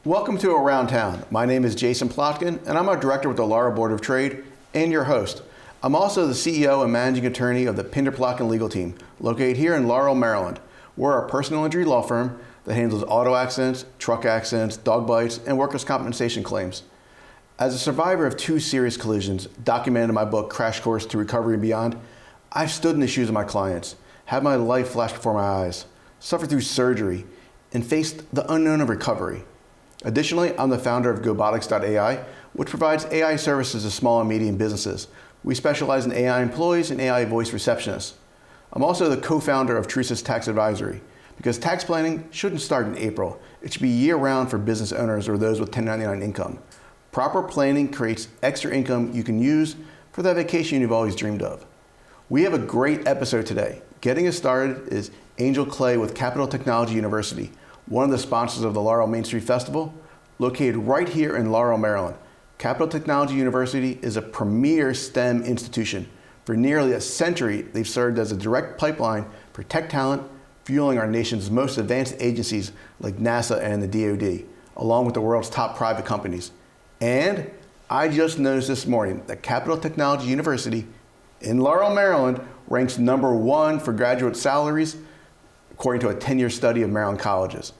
Welcome to Around Town. My name is Jason Plotkin, and I'm a director with the Laurel Board of Trade and your host. I'm also the CEO and managing attorney of the Pinder Plotkin Legal Team, located here in Laurel, Maryland. We're a personal injury law firm that handles auto accidents, truck accidents, dog bites, and workers' compensation claims. As a survivor of 2 serious collisions documented in my book, Crash Course to Recovery and Beyond, I've stood in the shoes of my clients, had my life flash before my eyes, suffered through surgery, and faced the unknown of recovery. Additionally, I'm the founder of GoBotics.ai, which provides AI services to small and medium businesses. We specialize in AI employees and AI voice receptionists. I'm also the co-founder of Teresa's Tax Advisory, because tax planning shouldn't start in April. It should be year-round for business owners or those with 1099 income. Proper planning creates extra income you can use for that vacation you've always dreamed of. We have a great episode today. Getting us started is Angel Clay with Capital Technology University, one of the sponsors of the Laurel Main Street Festival, located right here in Laurel, Maryland. Capital Technology University is a premier STEM institution. For nearly a century, they've served as a direct pipeline for tech talent, fueling our nation's most advanced agencies like NASA and the DoD, along with the world's top private companies. And I just noticed this morning that Capital Technology University in Laurel, Maryland ranks #1 for graduate salaries, according to a 10-year study of Maryland colleges.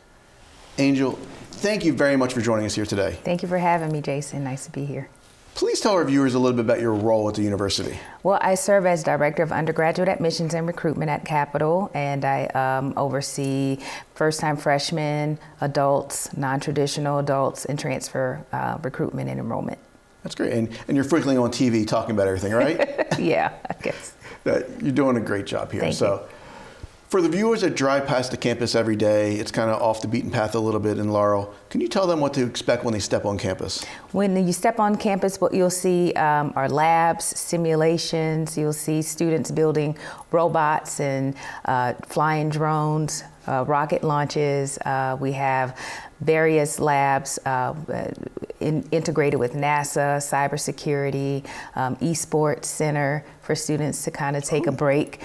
Angel, thank you very much for joining us here today. Thank you for having me, Jason. Nice to be here. Please tell our viewers a little bit about your role at the university. Well, I serve as Director of Undergraduate Admissions and Recruitment at Capital, and I oversee first-time freshmen, adults, non-traditional adults, and transfer recruitment and enrollment. That's great. And you're frequently on TV talking about everything, right? Yeah, I guess. You're doing a great job here. Thank you. For the viewers that drive past the campus every day, it's kind of off the beaten path a little bit in Laurel. Can you tell them what to expect when they step on campus? When you step on campus, what you'll see are labs, simulations. You'll see students building robots and flying drones, rocket launches. We have various labs integrated with NASA, cybersecurity, esports center for students to kind of take a break.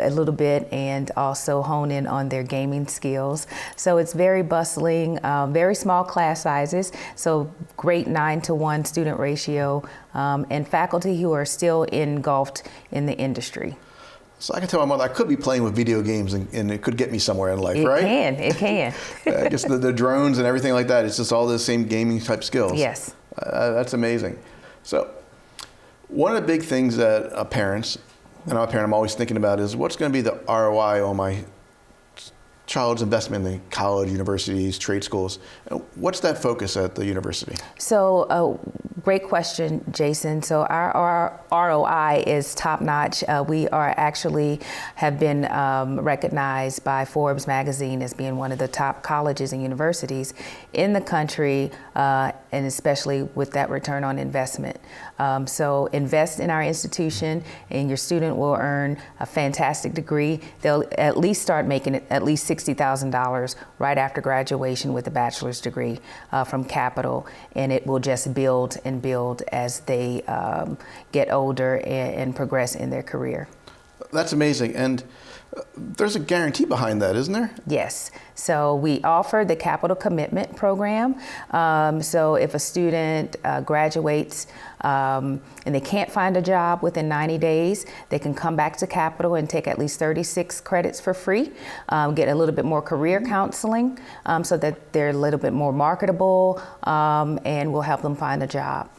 A little bit and also hone in on their gaming skills. So it's very bustling, very small class sizes, so great 9-to-1 student ratio, and faculty who are still engulfed in the industry. So I can tell my mother I could be playing with video games and it could get me somewhere in life, right? It can. I guess the drones and everything like that, it's just all the same gaming type skills. Yes. That's amazing. So one of the big things that parents, and I'm a parent, I'm always thinking about is what's going to be the ROI on my child's investment in college, universities, trade schools. What's that focus at the university? So, great question, Jason. So our ROI is top notch. We are actually have been recognized by Forbes magazine as being one of the top colleges and universities in the country, and especially with that return on investment. So invest in our institution and your student will earn a fantastic degree. They'll at least start making it at least $60,000 right after graduation with a bachelor's degree from Capital, and it will just build and build as they get older and progress in their career. That's amazing. And there's a guarantee behind that, isn't there? Yes. So we offer the Capital Commitment Program. So if a student graduates and they can't find a job within 90 days, they can come back to Capital and take at least 36 credits for free, get a little bit more career counseling so that they're a little bit more marketable, and we'll help them find a job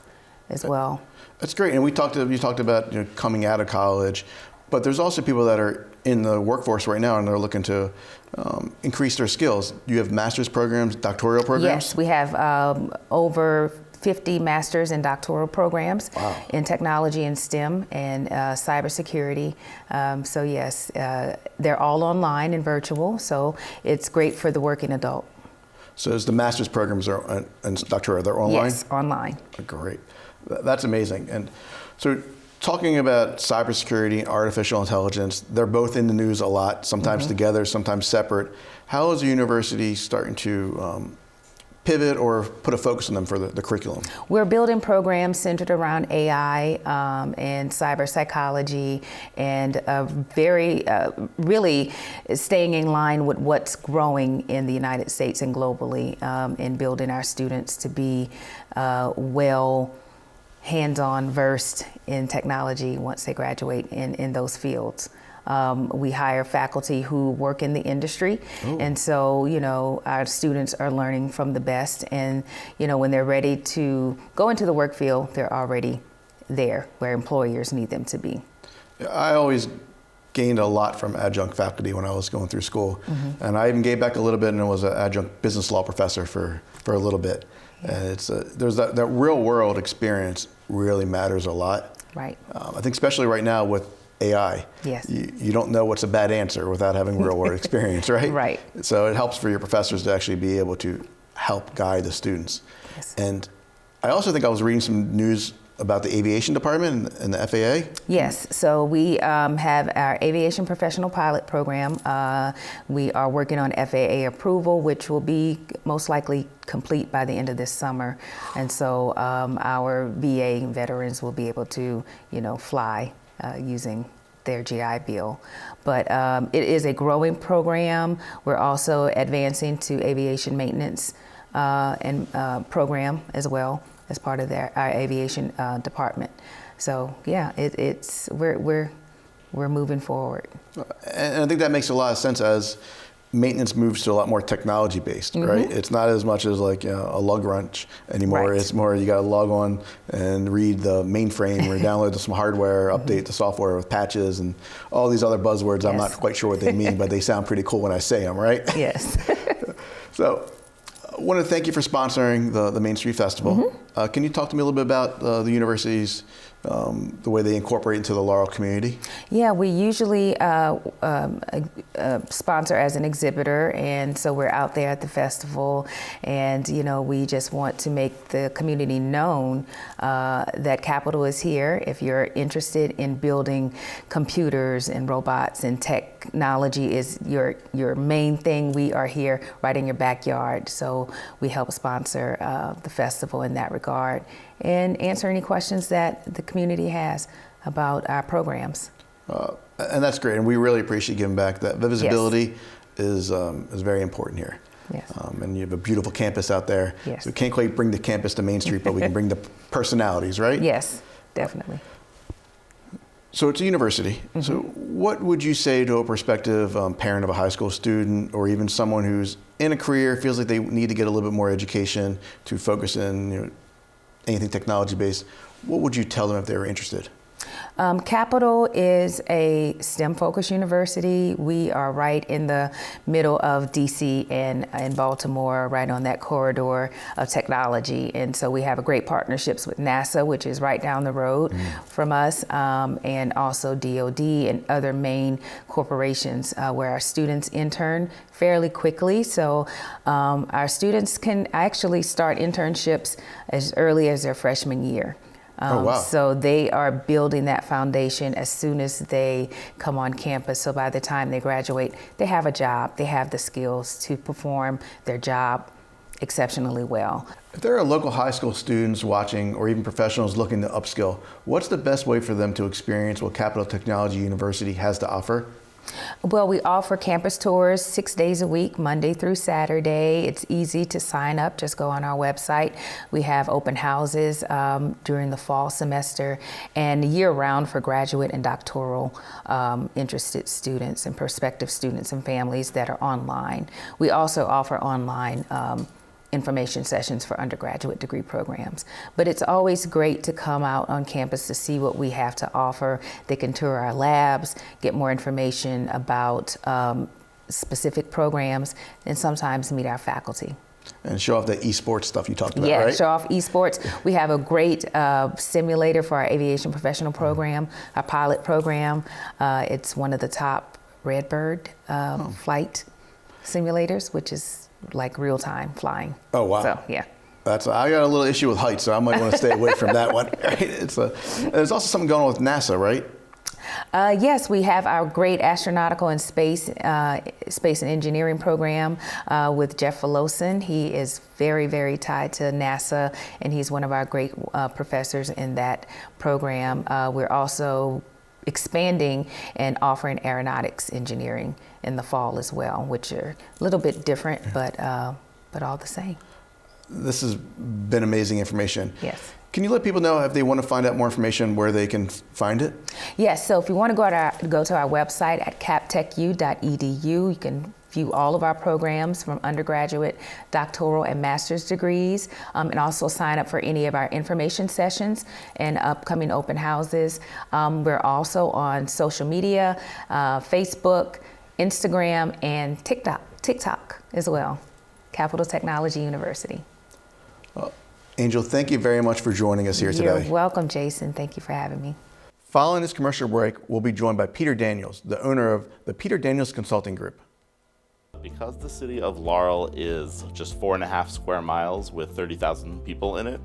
as well. That's great. And you talked about coming out of college, but there's also people that are in the workforce right now and they're looking to increase their skills. You have master's programs, doctoral programs? Yes, we have over 50 master's and doctoral programs. Wow. In technology and STEM and cybersecurity. So yes, they're all online and virtual, so it's great for the working adult. So as the master's programs and doctoral, they're online? Yes, online. Great. That's amazing. And so talking about cybersecurity and artificial intelligence, they're both in the news a lot, sometimes together, sometimes separate. How is the university starting to pivot or put a focus on them for the curriculum? We're building programs centered around AI and cyber psychology, and really staying in line with what's growing in the United States and globally, and building our students to be well hands-on versed in technology once they graduate in those fields. We hire faculty who work in the industry, and so, our students are learning from the best, and, when they're ready to go into the work field, they're already there where employers need them to be. I always gained a lot from adjunct faculty when I was going through school, and I even gave back a little bit and was an adjunct business law professor for a little bit. And it's there's that real world experience really matters a lot. Right. I think especially right now with AI. Yes. You don't know what's a bad answer without having real world experience, right? Right. So it helps for your professors to actually be able to help guide the students. Yes. And I also think I was reading some news about the aviation department and the FAA. Yes, so we have our aviation professional pilot program. We are working on FAA approval, which will be most likely complete by the end of this summer. And so our VA veterans will be able to, fly using their GI Bill. But it is a growing program. We're also advancing to aviation maintenance and program as well, as part of our aviation department. So yeah, we're moving forward. And I think that makes a lot of sense as maintenance moves to a lot more technology based, right? It's not as much as like a lug wrench anymore. Right. It's more you got to log on and read the mainframe or download some hardware, update the software with patches and all these other buzzwords. I'm not quite sure what they mean, but they sound pretty cool when I say them, right? Yes. So I want to thank you for sponsoring the Main Street Festival. Can you talk to me a little bit about the university's, the way they incorporate into the Laurel community? Yeah, we usually sponsor as an exhibitor, and so we're out there at the festival, and we just want to make the community known that Capital is here. If you're interested in building computers and robots and technology is your main thing, we are here right in your backyard. So we help sponsor the festival in that regard and answer any questions that the community has about our programs. And that's great, and we really appreciate giving back. That visibility is very important here. Yes. And you have a beautiful campus out there. Yes. So we can't quite bring the campus to Main Street, but we can bring the personalities, right? Yes, definitely. So it's a university. So what would you say to a prospective parent of a high school student, or even someone who's in a career, feels like they need to get a little bit more education to focus in anything technology based? What would you tell them if they were interested? Capital is a STEM-focused university. We are right in the middle of DC and Baltimore, right on that corridor of technology. And so we have great partnerships with NASA, which is right down the road from us, and also DOD and other main corporations where our students intern fairly quickly. So our students can actually start internships as early as their freshman year. So they are building that foundation as soon as they come on campus. So by the time they graduate, they have a job. They have the skills to perform their job exceptionally well. If there are local high school students watching, or even professionals looking to upskill, what's the best way for them to experience what Capital Technology University has to offer? Well, we offer campus tours 6 days a week, Monday through Saturday. It's easy to sign up. Just go on our website. We have open houses during the fall semester and year-round for graduate and doctoral interested students and prospective students and families that are online. We also offer online information sessions for undergraduate degree programs. But it's always great to come out on campus to see what we have to offer. They can tour our labs, get more information about specific programs, and sometimes meet our faculty. And show off the esports stuff you talked about, right? Yeah, right? show off esports. We have a great simulator for our aviation professional program, our pilot program. It's one of the top Redbird flight simulators, which is like real-time flying. Oh, wow. So, yeah. I got a little issue with heights, so I might want to stay away from that one. Right? There's also something going on with NASA, right? Yes, we have our great astronautical and space and engineering program with Jeff Velosin. He is very, very tied to NASA, and he's one of our great professors in that program. We're also expanding and offering aeronautics engineering in the fall as well, which are a little bit different, but all the same. This has been amazing information. Yes. Can you let people know if they want to find out more information where they can find it? Yes, so if you want to go to our website at captechu.edu, you can view all of our programs from undergraduate, doctoral, and master's degrees, and also sign up for any of our information sessions and upcoming open houses. We're also on social media, Facebook, Instagram, and TikTok as well. Capital Technology University. Angel, thank you very much for joining us here today. You're welcome, Jason. Thank you for having me. Following this commercial break, we'll be joined by Peter Daniels, the owner of the Peter Daniels Consulting Group. Because the city of Laurel is just 4.5 square miles with 30,000 people in it,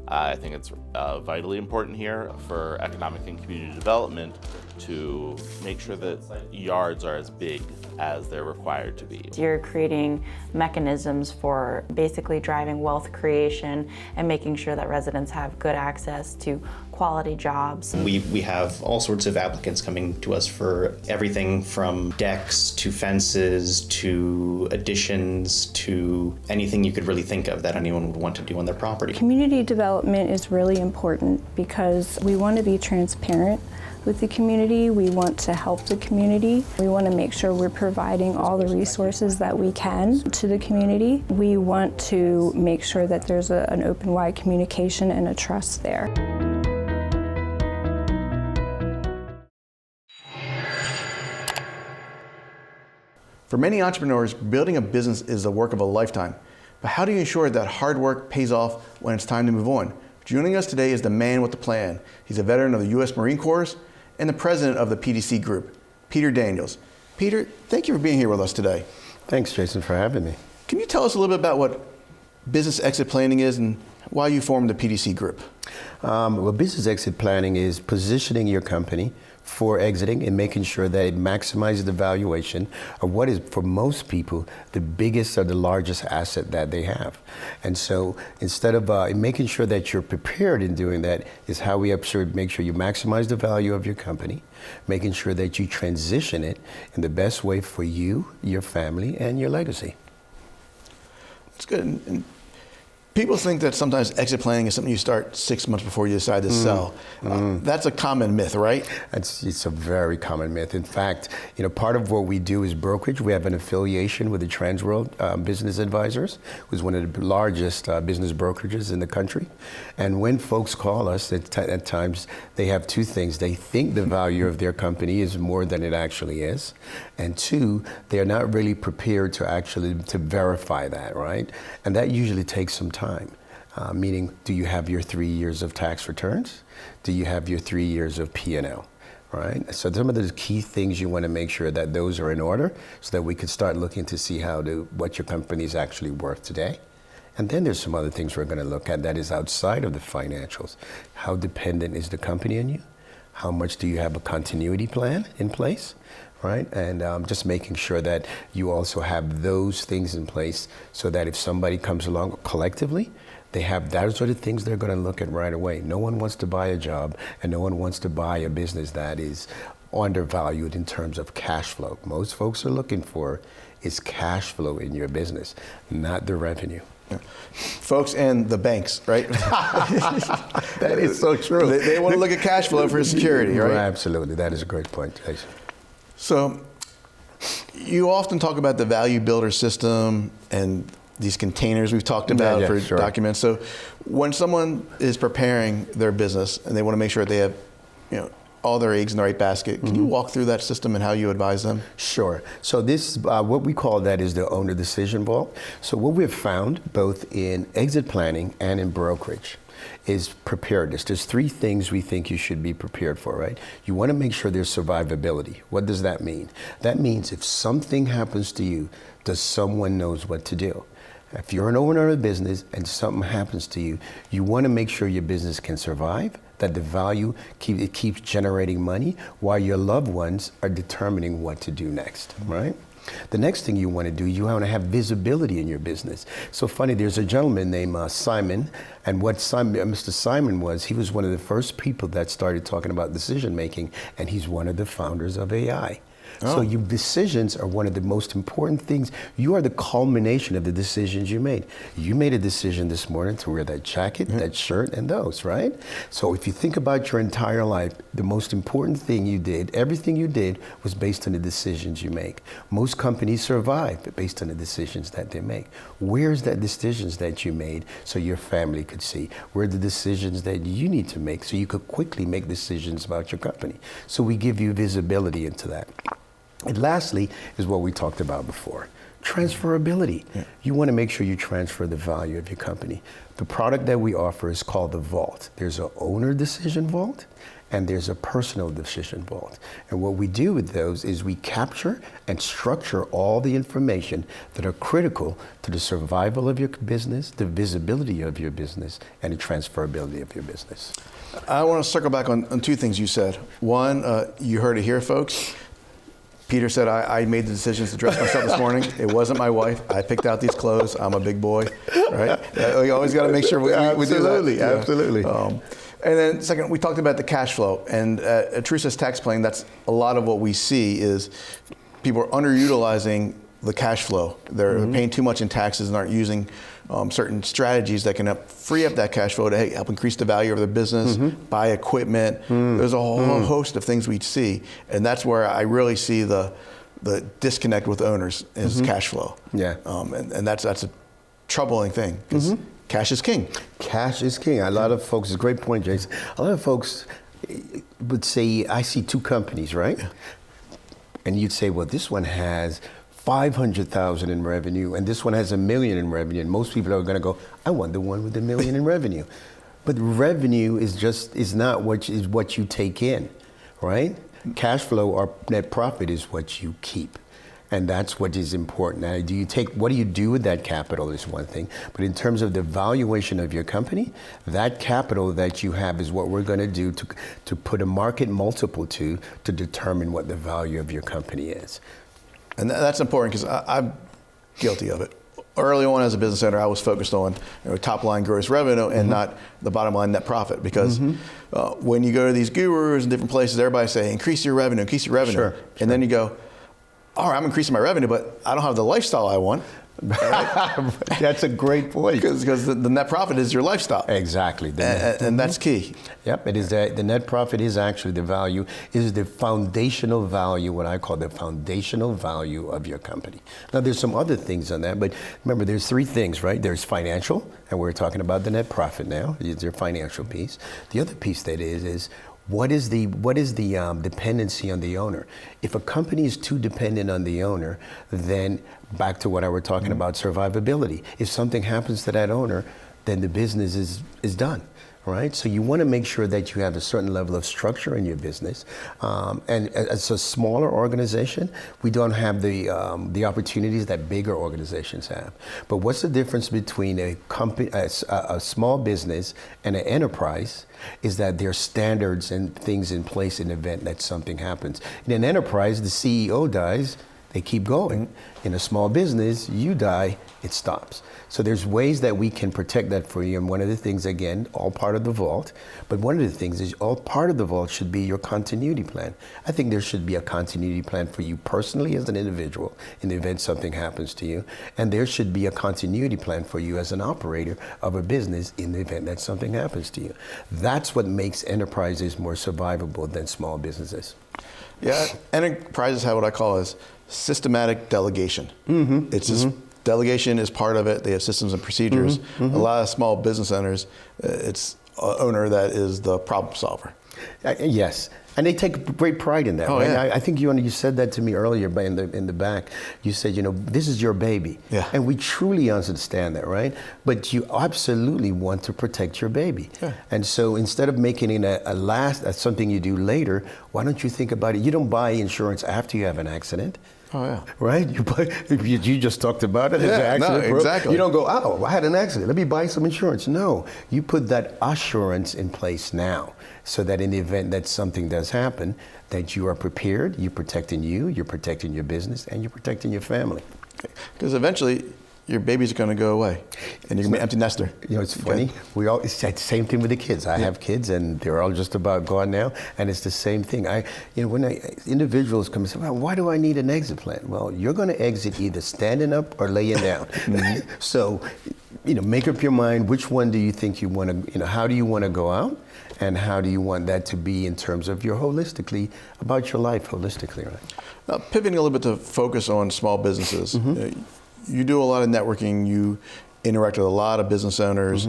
I think it's vitally important here for economic and community development to make sure that yards are as big as they're required to be. You're creating mechanisms for basically driving wealth creation and making sure that residents have good access to quality jobs. We have all sorts of applicants coming to us for everything from decks to fences to additions to anything you could really think of that anyone would want to do on their property. Community development is really important because we want to be transparent with the community. We want to help the community. We want to make sure we're providing all the resources that we can to the community. We want to make sure that there's an open, wide communication and a trust there. For many entrepreneurs, building a business is a work of a lifetime. But how do you ensure that hard work pays off when it's time to move on? Joining us today is the man with the plan. He's a veteran of the U.S. Marine Corps and the president of the PDC Group, Peter Daniels. Peter, thank you for being here with us today. Thanks, Jason, for having me. Can you tell us a little bit about what business exit planning is and why you formed the PDC Group? Well, business exit planning is positioning your company for exiting and making sure that it maximizes the valuation of what is, for most people, the biggest or the largest asset that they have. And so instead of making sure that you're prepared in doing that is how we make sure you maximize the value of your company, making sure that you transition it in the best way for you, your family, and your legacy. That's good. And people think that sometimes exit planning is something you start 6 months before you decide to sell. That's a common myth, right? It's a very common myth. In fact, part of what we do is brokerage. We have an affiliation with the Transworld Business Advisors, who's one of the largest business brokerages in the country. And when folks call us, at times they have two things. They think the value of their company is more than it actually is. And two, they're not really prepared to verify that, right? And that usually takes some time. Meaning, do you have your 3 years of tax returns? Do you have your 3 years of P&L, right? So some of the key things you want to make sure that those are in order so that we can start looking to see what your company is actually worth today. And then there's some other things we're going to look at that is outside of the financials. How dependent is the company on you? How much do you have a continuity plan in place? Right, and just making sure that you also have those things in place so that if somebody comes along collectively, they have those are the things they're going to look at right away. No one wants to buy a job and no one wants to buy a business that is undervalued in terms of cash flow. Most folks are looking for is cash flow in your business, not the revenue. Yeah. Folks and the banks, right? That is so true. They want to look at cash flow for security, right? Absolutely, that is a great point, Jason. So you often talk about the value builder system and these containers we've talked about for sure. documents. So when someone is preparing their business and they want to make sure they have, all their eggs in the right basket, can you walk through that system and how you advise them? Sure. So this, what we call that is the owner decision vault. So what we've found both in exit planning and in brokerage is preparedness. There's three things we think you should be prepared for, right? You want to make sure there's survivability. What does that mean? That means if something happens to you, does someone knows what to do? If you're an owner of a business and something happens to you, you want to make sure your business can survive, that the value keeps generating money while your loved ones are determining what to do next, right? The next thing you want to do, you want to have visibility in your business. So funny, there's a gentleman named Simon, and what Mr. Simon was, he was one of the first people that started talking about decision making, and he's one of the founders of AI. So your decisions are one of the most important things. You are the culmination of the decisions you made. You made a decision this morning to wear that jacket, that shirt, and those, right? So if you think about your entire life, the most important thing you did, everything you did was based on the decisions you make. Most companies survive based on the decisions that they make. Where's that decisions that you made so your family could see? Where are the decisions that you need to make so you could quickly make decisions about your company? So we give you visibility into that. And lastly is what we talked about before, transferability. You want to make sure you transfer the value of your company. The product that we offer is called the Vault. There's an owner decision vault and there's a personal decision vault. And what we do with those is we capture and structure all the information that are critical to the survival of your business, the visibility of your business, and the transferability of your business. I want to circle back on two things you said. One, you heard it here, folks. Peter said, I made the decisions to dress myself this morning. It wasn't my wife. I picked out these clothes. I'm a big boy, right? We always got to make sure we do that. Absolutely. And then second, we talked about the cash flow. And at Teresa's Tax Plan, that's a lot of what we see is people are underutilizing the cash flow. They're paying too much in taxes and aren't using certain strategies that can free up that cash flow to help increase the value of their business, buy equipment. There's a whole host of things we see, and that's where I really see the disconnect with owners is cash flow. Yeah. And that's a troubling thing because cash is king. Cash is king. A lot of folks, it's a great point, Jason. A lot of folks would say, I see two companies, right? Yeah. And you'd say, well, this one has 500,000 in revenue, and this one has $1 million in revenue. And most people are going to go, I want the one with $1 million in revenue. But revenue is not what you take in, right? Cash flow or net profit is what you keep. And that's what is important. Now, what do you do with that capital is one thing, but in terms of the valuation of your company, that capital that you have is what we're going to do to put a market multiple to determine what the value of your company is. And that's important because I'm guilty of it. Early on as a business owner, I was focused on top line gross revenue and not the bottom line net profit because when you go to these gurus and different places, everybody say, increase your revenue. Sure. And then you go, all right, I'm increasing my revenue, but I don't have the lifestyle I want. Right? That's a great point. Because the net profit is your lifestyle. Exactly. And that's key. Yep, it is the net profit is actually the value, is the foundational value, what I call the foundational value of your company. Now there's some other things on that, but remember there's three things, right? There's financial, and we're talking about the net profit now, is your financial piece. The other piece that is what is the dependency on the owner? If a company is too dependent on the owner, then back to what I were talking about, survivability. If something happens to that owner, then the business is done, right? So you want to make sure that you have a certain level of structure in your business. And as a smaller organization, we don't have the opportunities that bigger organizations have. But what's the difference between a company, a small business, and an enterprise? Is that there are standards and things in place in the event that something happens. In an enterprise, the CEO dies, they keep going. In a small business, you die, it stops. So there's ways that we can protect that for you. And one of the things, again, all part of the vault, but one of the things is all part of the vault should be your continuity plan. I think there should be a continuity plan for you personally as an individual in the event something happens to you. And there should be a continuity plan for you as an operator of a business in the event that something happens to you. That's what makes enterprises more survivable than small businesses. Yeah, enterprises have what I call as systematic delegation. It's just delegation is part of it. They have systems and procedures. A lot of small business owners, it's an owner that is the problem solver. Yes, and they take great pride in that. Oh, right? yeah. I think you said that to me earlier, but in the back, you said, this is your baby. Yeah. And we truly understand that, right? But you absolutely want to protect your baby. Yeah. And so instead of making it something you do later, why don't you think about it? You don't buy insurance after you have an accident. Oh, yeah. Right? You just talked about it. There's an Yeah, no, accident, bro. exactly. You don't go, oh, I had an accident. Let me buy some insurance. No, you put that assurance in place now so that in the event that something does happen, that you are prepared, you're protecting you, you're protecting your business, and you're protecting your family. Because eventually, your baby's going to go away, and you're going to be an empty nester. You know, it's funny. It's the same thing with the kids. I have kids, and they're all just about gone now, and it's the same thing. When individuals come and say, "Well, why do I need an exit plan?" Well, you're going to exit either standing up or laying down. So, make up your mind. Which one do you think you want to? How do you want to go out, and how do you want that to be in terms of your about your life holistically, right? Now, pivoting a little bit to focus on small businesses. You do a lot of networking, you interact with a lot of business owners.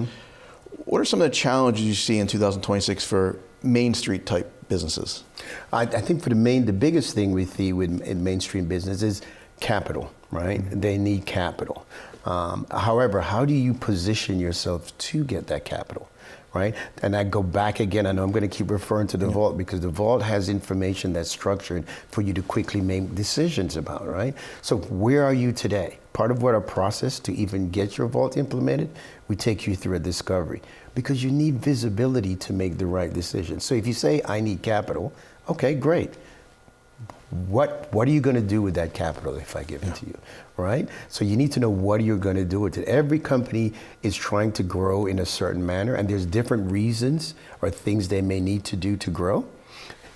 What are some of the challenges you see in 2026 for Main Street type businesses? I think for the biggest thing we see in mainstream business is capital, right? They need capital. However, how do you position yourself to get that capital? Right? And I go back again, I know I'm going to keep referring to the vault because the vault has information that's structured for you to quickly make decisions about, right? So where are you today? Part of what our process to even get your vault implemented, we take you through a discovery because you need visibility to make the right decision. So if you say, I need capital, okay, great. What are you going to do with that capital if I give it to you, right? So you need to know what you're going to do with it. Every company is trying to grow in a certain manner, and there's different reasons or things they may need to do to grow.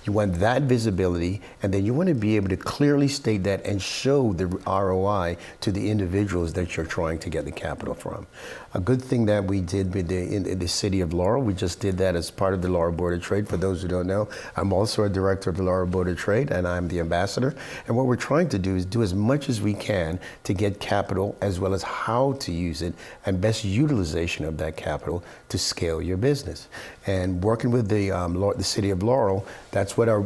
You want that visibility, and then you want to be able to clearly state that and show the ROI to the individuals that you're trying to get the capital from. A good thing that we did with in the city of Laurel, we just did that as part of the Laurel Board of Trade. For those who don't know, I'm also a director of the Laurel Board of Trade, and I'm the ambassador. And what we're trying to do is do as much as we can to get capital, as well as how to use it and best utilization of that capital to scale your business. And working with the city of Laurel, that's what our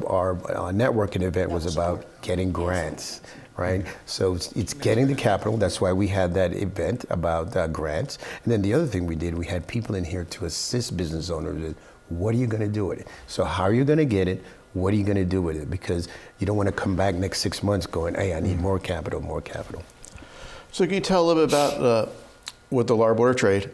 networking event was about, getting grants, right? So it's getting the capital. That's why we had that event about grants. And then the other thing we did, we had people in here to assist business owners with what are you going to do with it? So how are you going to get it? What are you going to do with it? Because you don't want to come back next 6 months going, hey, I need more capital, more capital. So can you tell a little bit about with the Laurel Board of Trade,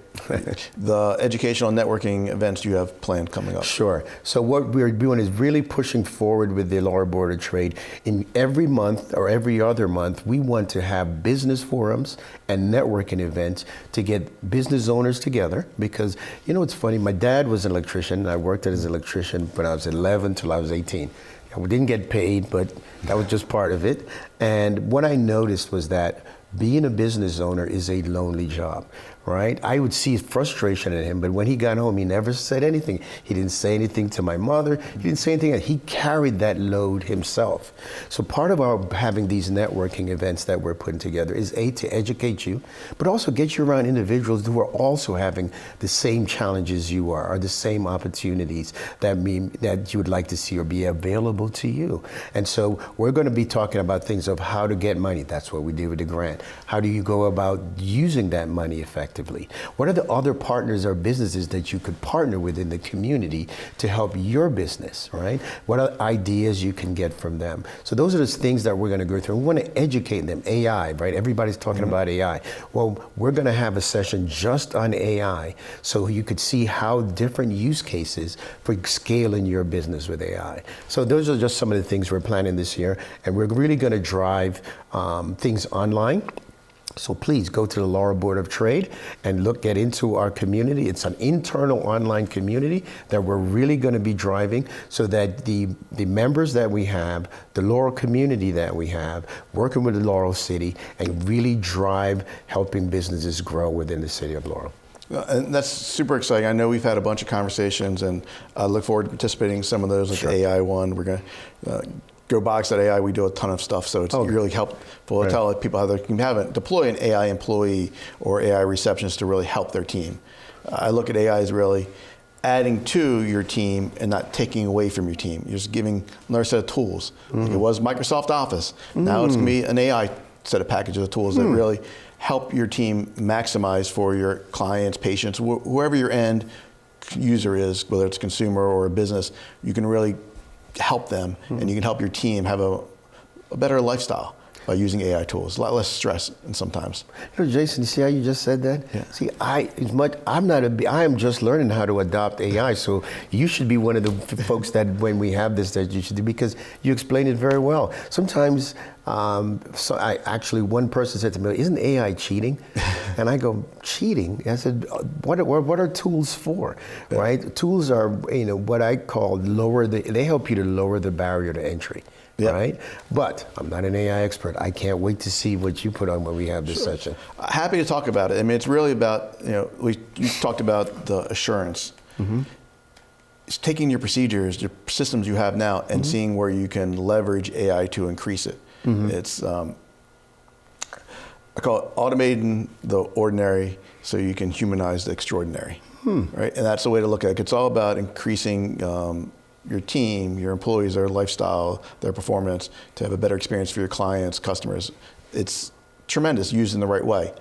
the educational networking events you have planned coming up? Sure. So what we're doing is really pushing forward with the Laurel Board of Trade. In every month or every other month, we want to have business forums and networking events to get business owners together. Because, it's funny, my dad was an electrician, and I worked as an electrician when I was 11 till I was 18. We didn't get paid, but that was just part of it. And what I noticed was that being a business owner is a lonely job, right? I would see frustration in him, but when he got home, he never said anything. He didn't say anything to my mother. He didn't say anything. He carried that load himself. So part of our having these networking events that we're putting together is to educate you, but also get you around individuals who are also having the same challenges you are, or the same opportunities that you would like to see or be available to you. And so we're going to be talking about things of how to get money. That's what we do with the grant. How do you go about using that money effectively? What are the other partners or businesses that you could partner with in the community to help your business, right? What are ideas you can get from them? So those are the things that we're going to go through. We want to educate them. AI, right? Everybody's talking about AI. Well, we're going to have a session just on AI so you could see how different use cases for scaling your business with AI. So those are just some of the things we're planning this year, and we're really going to drive things online. So please go to the Laurel Board of Trade and get into our community. It's an internal online community that we're really going to be driving so that the members that we have, the Laurel community that we have, working with the Laurel City and really drive helping businesses grow within the city of Laurel. And that's super exciting. I know we've had a bunch of conversations, and I look forward to participating in some of those, like the AI one. We're going to GoBox.ai, we do a ton of stuff, so it's really helpful to tell people how they can deploy an AI employee or AI receptionist to really help their team. I look at AI as really adding to your team and not taking away from your team. You're just giving another set of tools. Like it was Microsoft Office. Now it's going to be an AI set of packages of tools that really help your team maximize for your clients, patients, whoever your end user is, whether it's a consumer or a business. You can really help them, and you can help your team have a better lifestyle. by using AI tools. A lot less stress and sometimes. You know, Jason, you see how you just said that? Yeah. See, I am just learning how to adopt AI. So you should be one of the folks that when we have this that you should do, because you explained it very well. Sometimes, one person said to me, "Isn't AI cheating?" And I go, "Cheating?" I said, "What are tools for?" Yeah. Right? Tools are, what I call they help you to lower the barrier to entry. Yep. Right? But I'm not an AI expert. I can't wait to see what you put on when we have this session. Happy to talk about it. I mean, it's really about, you talked about the assurance. Mm-hmm. It's taking your procedures, your systems you have now, and seeing where you can leverage AI to increase it. Mm-hmm. It's, I call it automating the ordinary so you can humanize the extraordinary. Right? And that's the way to look at it. It's all about increasing your team, your employees, their lifestyle, their performance, to have a better experience for your clients, customers. It's tremendous used in the right way.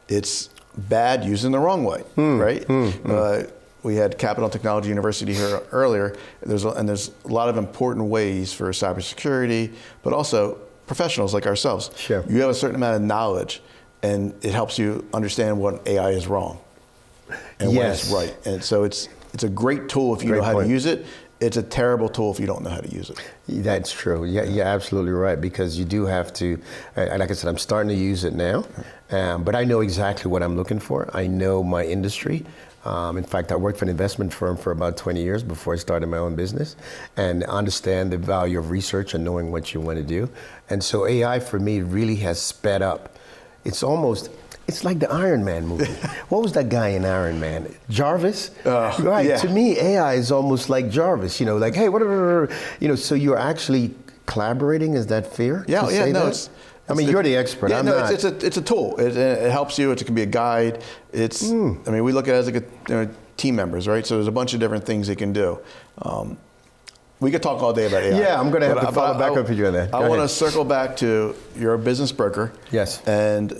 It's bad used in the wrong way, right? We had Capital Technology University here earlier. There's a lot of important ways for cybersecurity, but also professionals like ourselves. Sure. You have a certain amount of knowledge, and it helps you understand what AI is wrong and what is right. And so it's a great tool if you know how to use it. It's a terrible tool if you don't know how to use it. That's true. Yeah, you're absolutely right, because you do have to, like I said, I'm starting to use it now, but I know exactly what I'm looking for. I know my industry. In fact, I worked for an investment firm for about 20 years before I started my own business, and understand the value of research and knowing what you want to do. And so AI for me really has sped up. It's like the Iron Man movie. What was that guy in Iron Man? Jarvis? Right. Yeah. To me, AI is almost like Jarvis. Like, hey, whatever. So you're actually collaborating. Is that fair? Yeah. Yeah. No. You're the expert. Yeah, I'm not. It's a tool. It helps you. It can be a guide. We look at it as like team members, right? So there's a bunch of different things it can do. We could talk all day about AI. Yeah, I'm going to have to follow back up with you on that. I want to circle back to you're a business broker. Yes. And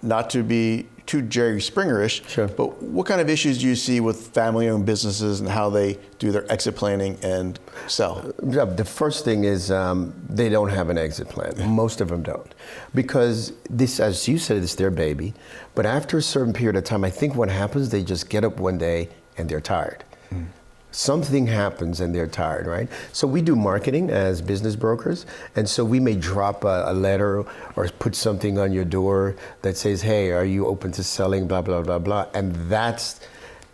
not to be too Jerry Springer-ish, sure, but what kind of issues do you see with family-owned businesses and how they do their exit planning and sell? The first thing is they don't have an exit plan. Most of them don't. Because this, as you said, it's their baby. But after a certain period of time, I think what happens, they just get up one day and they're tired. Something happens and they're tired, right? So we do marketing as business brokers, and so we may drop a letter or put something on your door that says, hey, are you open to selling, blah, blah, blah, blah. And that's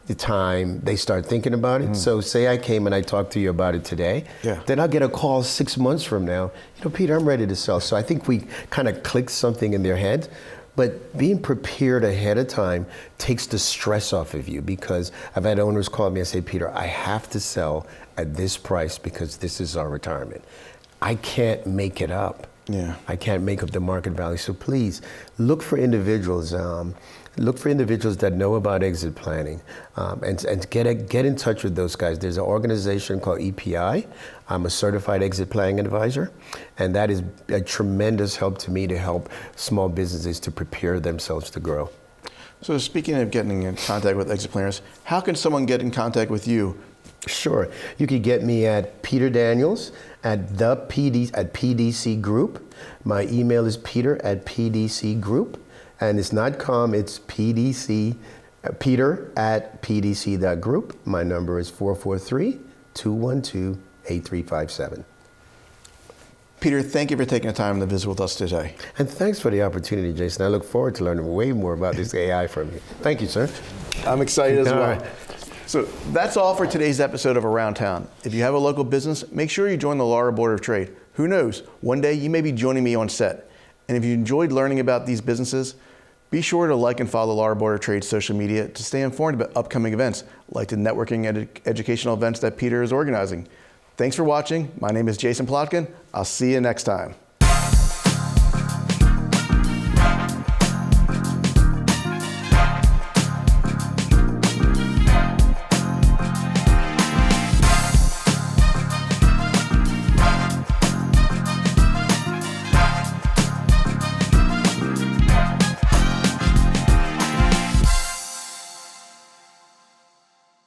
the time they start thinking about it. So say I came and I talked to you about it today, then I'll get a call 6 months from now, Peter, I'm ready to sell. So I think we kind of clicked something in their head. But being prepared ahead of time takes the stress off of you, because I've had owners call me and say, Peter, I have to sell at this price because this is our retirement. I can't make it up. Yeah. I can't make up the market value. So please look for individuals. Look for individuals that know about exit planning, and get in touch with those guys. There's an organization called EPI. I'm a certified exit planning advisor, and that is a tremendous help to me to help small businesses to prepare themselves to grow. So speaking of getting in contact with exit planners, how can someone get in contact with you? Sure. You could get me at Peter Daniels at PDC Group. My email is peter@PDC Group. And it's not com, it's PDC, peter@pdc.group. My number is 443-212-8357. Peter, thank you for taking the time to visit with us today. And thanks for the opportunity, Jason. I look forward to learning way more about this AI from you. Thank you, sir. I'm excited as well. All right. So that's all for today's episode of Around Town. If you have a local business, make sure you join the Laurel Board of Trade. Who knows, one day you may be joining me on set. And if you enjoyed learning about these businesses, be sure to like and follow Laurel Board of Trade social media to stay informed about upcoming events, like the networking and educational events that Peter is organizing. Thanks for watching. My name is Jason Plotkin. I'll see you next time.